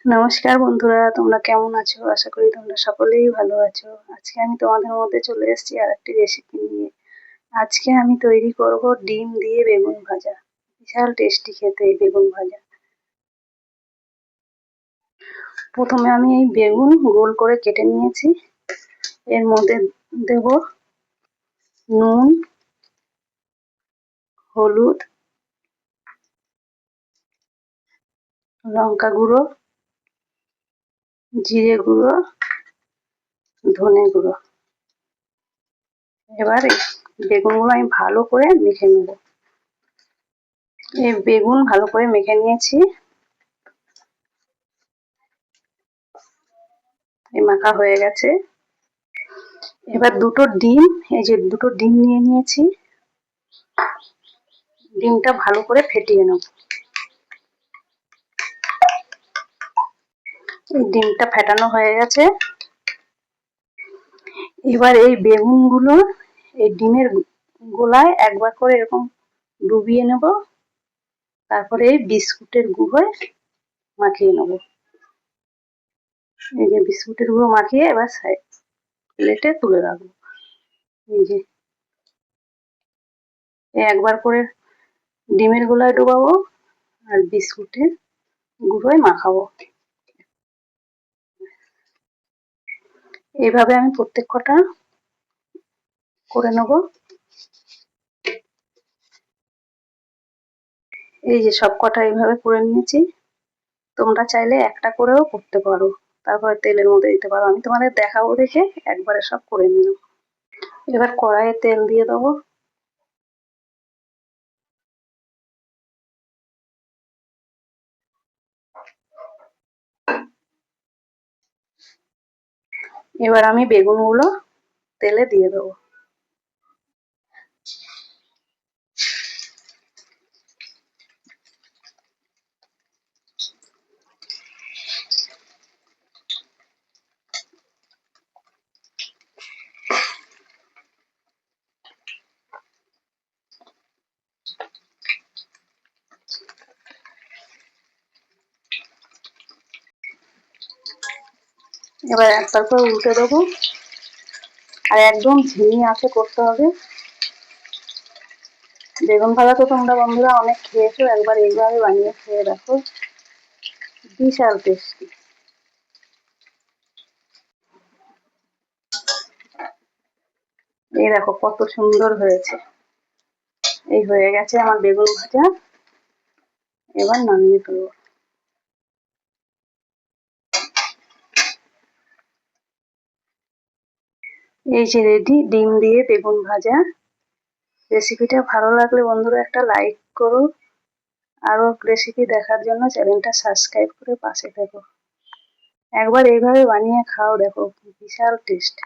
নমস্কার বন্ধুরা, তোমরা কেমন আছো? আশা করি তোমরা সকলেই ভালো আছো। আজকে আমি তোমাদের মধ্যে চলে এসেছি আরেকটি রেসিপি নিয়ে। আজকে আমি তৈরি করব ডিম দিয়ে বেগুন ভাজা। বিশাল টেস্টি খেতে এই বেগুন ভাজা। প্রথমে আমি এই বেগুন গোল করে কেটে নিয়েছি। এর মধ্যে দেব নুন, হলুদ, লঙ্কা গুঁড়ো, জিরে গুঁড়ো, ধনে গুঁড়ো। এবার এই বেগুনগুলো আমি ভালো করে মেখে নেব। এই বেগুন ভালো করে মেখে নিয়েছি। এই মাখা হয়ে গেছে। এবার দুটো ডিম, এই যে দুটো ডিম নিয়ে নিয়েছি। ডিমটা ভালো করে ফেটিয়ে নেব। এই ডিমটা ফেটানো হয়ে গেছে। এবার এই বেগুনগুলো এই ডিমের গোলায় একবার করে এরকম ডুবিয়ে নেব। তারপরে এই বিস্কুটের গুঁড়োয় মাখিয়ে নেব। এই যে বিস্কুটের গুঁড়ো মাখিয়ে এবার প্লেটে তুলে রাখবো। এই যে একবার করে ডিমের গোলায় ডোবাবো আর বিস্কুটের গুঁড়োয় মাখাবো। এইভাবে আমি প্রত্যেক কটা করে নেব। এই যে সব কটা এইভাবে করে নিয়েছি। তোমরা চাইলে একটা করেও করতে পারো, তারপরে তেলের মধ্যে দিতে পারো। আমি তোমাদের দেখাবো দেখে একবারে সব করে নিলাম। এবার কড়াইয়ে তেল দিয়ে দেবো। এবার আমি বেগুনগুলো তেলে দিয়ে দেবো। এবার একটার পর উল্টে দেবো। আর একদম ঝিমি আঁচে করতে হবে। বেগুন ভাজা তো তোমরা বন্ধুরা অনেক খেয়েছো, একবার এইভাবে বানিয়ে খেয়ে দেখো, বিশাল টেস্টি। এই দেখো কত সুন্দর হয়েছে। এই হয়ে গেছে আমার বেগুন ভাজা। এবার নামিয়ে ফেলবো। এই যে রেডি ডিম দিয়ে বেগুন ভাজা। রেসিপিটা ভালো লাগলে বন্ধুরা একটা লাইক করো। আরো রেসিপি দেখার জন্য চ্যানেলটা সাবস্ক্রাইব করে পাশে থেকো। একবার এইভাবে বানিয়ে খাও, দেখো বিশাল টেস্ট।